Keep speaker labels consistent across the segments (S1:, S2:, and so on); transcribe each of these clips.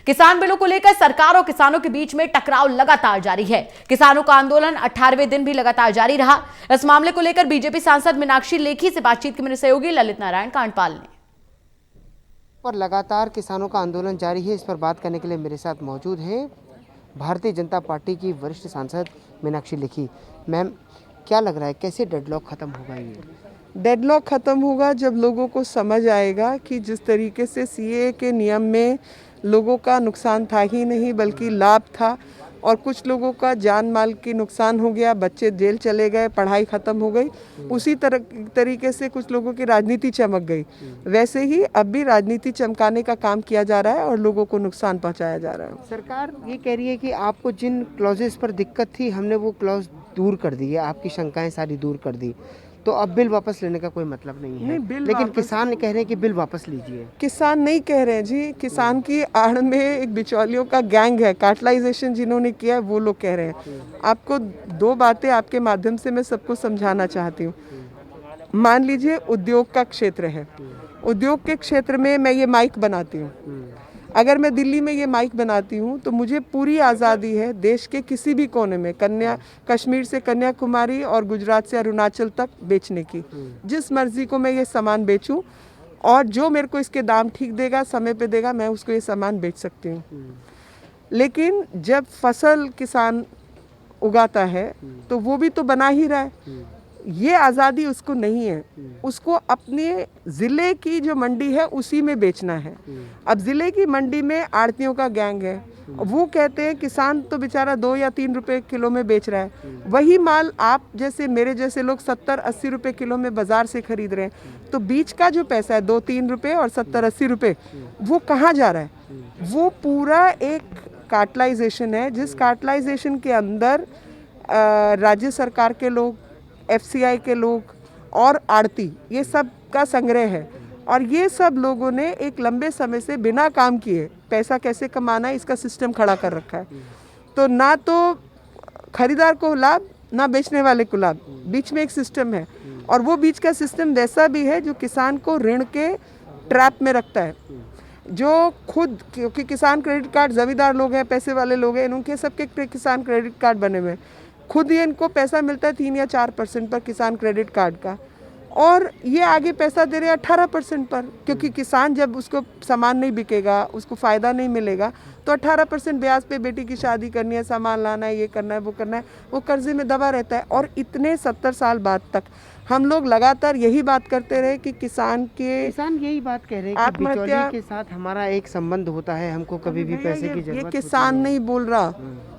S1: किसान बिलों को लेकर सरकार और किसानों के बीच में टकराव लगातार जारी है। किसानों का आंदोलन 18वें दिन भी लगातार जारी रहा। इस मामले को लेकर बीजेपी सांसद मीनाक्षी लेखी से बातचीत की मेरे सहयोगी ललित नारायण कांडपाल ने।
S2: पर लगातार किसानों का आंदोलन जारी है। इस पर बात करने के लिए मेरे साथ मौजूद है भारतीय जनता पार्टी की वरिष्ठ सांसद मीनाक्षी लेखी। मैम, क्या लग रहा है, कैसे डेडलॉक खत्म होगा? ये
S3: डेडलॉक ख़त्म होगा जब लोगों को समझ आएगा कि जिस तरीके से सीएए के नियम में लोगों का नुकसान था ही नहीं बल्कि लाभ था, और कुछ लोगों का जान माल की नुकसान हो गया, बच्चे जेल चले गए, पढ़ाई ख़त्म हो गई। उसी तरीके से कुछ लोगों की राजनीति चमक गई। वैसे ही अब भी राजनीति चमकाने का काम किया जा रहा है और लोगों को नुकसान पहुंचाया जा रहा है।
S2: सरकार ये कह रही है कि आपको जिन क्लॉजेस पर दिक्कत थी हमने वो क्लॉज दूर कर दी है, आपकी शंकाएं सारी दूर कर दी, तो अब बिल वापस लेने का कोई मतलब नहीं है। लेकिन किसान कह रहे हैं कि बिल वापस लीजिए।
S3: किसान नहीं कह रहे हैं जी, किसान की आड़ में एक बिचौलियों का गैंग है, कार्टलाइजेशन जिन्होंने किया है वो लोग कह रहे हैं। आपको दो बातें आपके माध्यम से मैं सबको समझाना चाहती हूँ। मान लीजिए उद्योग का क्षेत्र है, उद्योग के क्षेत्र में मैं ये माइक बनाती हूँ। अगर मैं दिल्ली में ये माइक बनाती हूँ तो मुझे पूरी आज़ादी है देश के किसी भी कोने में, कश्मीर से कन्याकुमारी और गुजरात से अरुणाचल तक बेचने की। जिस मर्जी को मैं ये सामान बेचूं और जो मेरे को इसके दाम ठीक देगा, समय पे देगा, मैं उसको ये सामान बेच सकती हूँ। लेकिन जब फसल किसान उगाता है तो वो भी तो बना ही रहा है। ये आज़ादी उसको नहीं है, उसको अपने ज़िले की जो मंडी है उसी में बेचना है। अब ज़िले की मंडी में आड़तियों का गैंग है, वो कहते हैं किसान तो बेचारा 2 या 3 रुपए किलो में बेच रहा है, वही माल आप जैसे मेरे जैसे लोग 70-80 रुपए किलो में बाज़ार से खरीद रहे हैं। तो बीच का जो पैसा है 2-3 रुपए और 70-80 रुपए, वो कहाँ जा रहा है? वो पूरा एक कार्टलाइजेशन है, जिस कार्टलाइजेशन के अंदर राज्य सरकार के लोग, एफसीआई के लोग और आड़ती, ये सब का संग्रह है। और ये सब लोगों ने एक लंबे समय से बिना काम किए पैसा कैसे कमाना है इसका सिस्टम खड़ा कर रखा है। तो ना तो खरीदार को लाभ, ना बेचने वाले को लाभ, बीच में एक सिस्टम है। और वो बीच का सिस्टम वैसा भी है जो किसान को ऋण के ट्रैप में रखता है। जो खुद, क्योंकि किसान क्रेडिट कार्ड, जमींदार लोग हैं, पैसे वाले लोग हैं, उनके सबके किसान क्रेडिट कार्ड बने हुए हैं। खुद ही इनको पैसा मिलता है 3 या 4% पर किसान क्रेडिट कार्ड का, और ये आगे पैसा दे रहे हैं 18% पर, क्योंकि किसान जब उसको सामान नहीं बिकेगा, उसको फ़ायदा नहीं मिलेगा, तो 18% ब्याज पे बेटी की शादी करनी है, सामान लाना है, ये करना है, वो करना है, वो कर्जे में दबा रहता है। और इतने 70 साल बाद तक हम लोग लगातार यही बात करते रहे कि किसान
S2: यही बात कह रहे हैं कि बिचौलिए के साथ हमारा एक संबंध होता है, हमको कभी भी पैसे की जरूरत।
S3: ये किसान नहीं बोल रहा,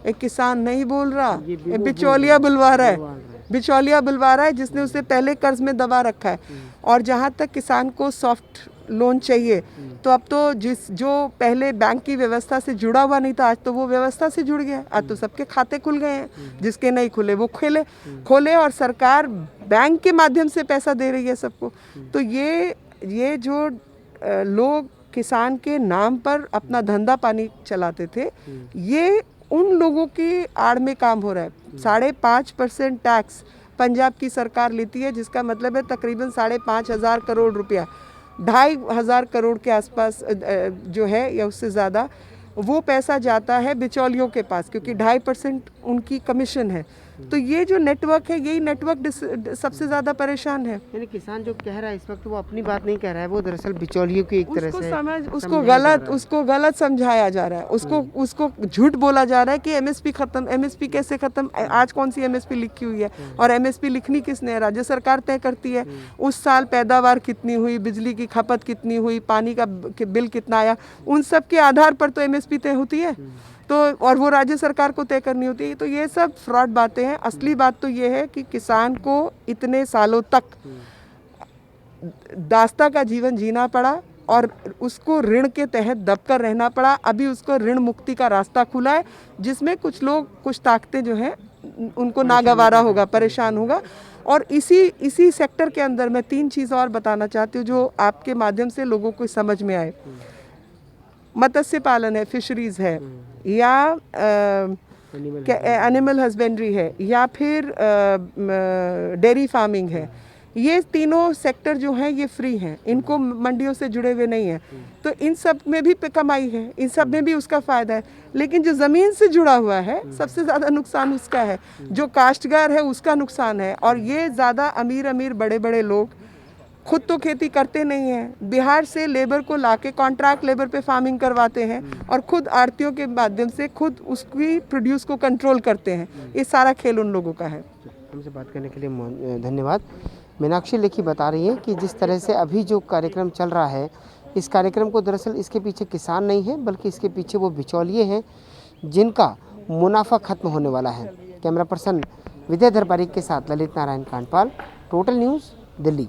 S3: एक किसान नहीं बोल रहा, ये बिचौलिया बुलवा रहा है, बिचौलिया बुलवा रहा है जिसने उसे पहले कर्ज में दबा रखा है। और जहाँ तक किसान को सॉफ्ट लोन चाहिए, तो अब तो जो पहले बैंक की व्यवस्था से जुड़ा हुआ नहीं था, आज तो वो व्यवस्था से जुड़ गया। आज तो सबके खाते खुल गए हैं, जिसके नहीं खुले वो खोले और सरकार बैंक के माध्यम से पैसा दे रही है सबको। तो ये जो लोग किसान के नाम पर अपना धंधा पानी चलाते थे, ये उन लोगों की आड़ में काम हो रहा है। 5.5% टैक्स पंजाब की सरकार लेती है, जिसका मतलब है तकरीबन 5,500 करोड़ रुपया, 2,500 करोड़ के आसपास जो है या उससे ज़्यादा वो पैसा जाता है बिचौलियों के पास, क्योंकि 2.5% उनकी कमीशन है। तो ये जो नेटवर्क है, यही नेटवर्क सबसे ज़्यादा परेशान है।
S2: यानी किसान जो कह रहा है इस वक्त, वो अपनी बात नहीं कह रहा है, वो दरअसल बिचौलियों की एक तरह से
S3: उसको गलत समझाया जा रहा है, उसको झूठ बोला जा रहा है कि एमएसपी खत्म। एमएसपी कैसे खत्म? आज कौन सी एमएसपी लिखी हुई है? और एमएसपी लिखनी किसने है? राज्य सरकार तय करती है। उस साल पैदावार कितनी हुई, बिजली की खपत कितनी हुई, पानी का बिल कितना आया, उन सब के आधार पर तो एमएसपी तय होती है। तो और वो राज्य सरकार को तय करनी होती है। तो ये सब फ्रॉड बातें हैं। असली बात तो ये है कि किसान को इतने सालों तक दास्ता का जीवन जीना पड़ा और उसको ऋण के तहत दबकर रहना पड़ा। अभी उसको ऋण मुक्ति का रास्ता खुला है, जिसमें कुछ लोग, कुछ ताकतें जो हैं उनको नागवारा होगा, परेशान होगा। और इसी सेक्टर के अंदर मैं 3 चीज़ और बताना चाहती हूँ जो आपके माध्यम से लोगों को समझ में आए। मत्स्य पालन है, फिशरीज है, या एनिमल हस्बेंड्री है, या फिर डेयरी फार्मिंग है, ये तीनों सेक्टर जो हैं ये फ्री हैं, इनको मंडियों से जुड़े हुए नहीं हैं, तो इन सब में भी कमाई है, इन सब में भी उसका फ़ायदा है। लेकिन जो ज़मीन से जुड़ा हुआ है सबसे ज़्यादा नुकसान उसका है, जो काश्तकार है उसका नुकसान है। और ये ज़्यादा अमीर बड़े बड़े लोग खुद तो खेती करते नहीं हैं, बिहार से लेबर को लाके कॉन्ट्रैक्ट लेबर पे फार्मिंग करवाते हैं और खुद आड़तियों के माध्यम से खुद उसकी प्रोड्यूस को कंट्रोल करते हैं। ये सारा खेल उन लोगों का है।
S2: हमसे बात करने के लिए धन्यवाद। मीनाक्षी लेखी बता रही है कि जिस तरह से अभी जो कार्यक्रम चल रहा है, इस कार्यक्रम को दरअसल इसके पीछे किसान नहीं है बल्कि इसके पीछे वो बिचौलिए हैं जिनका मुनाफा खत्म होने वाला है। कैमरा पर्सन विद्याधर पारीक के साथ ललित नारायण कांडपाल, टोटल न्यूज़, दिल्ली।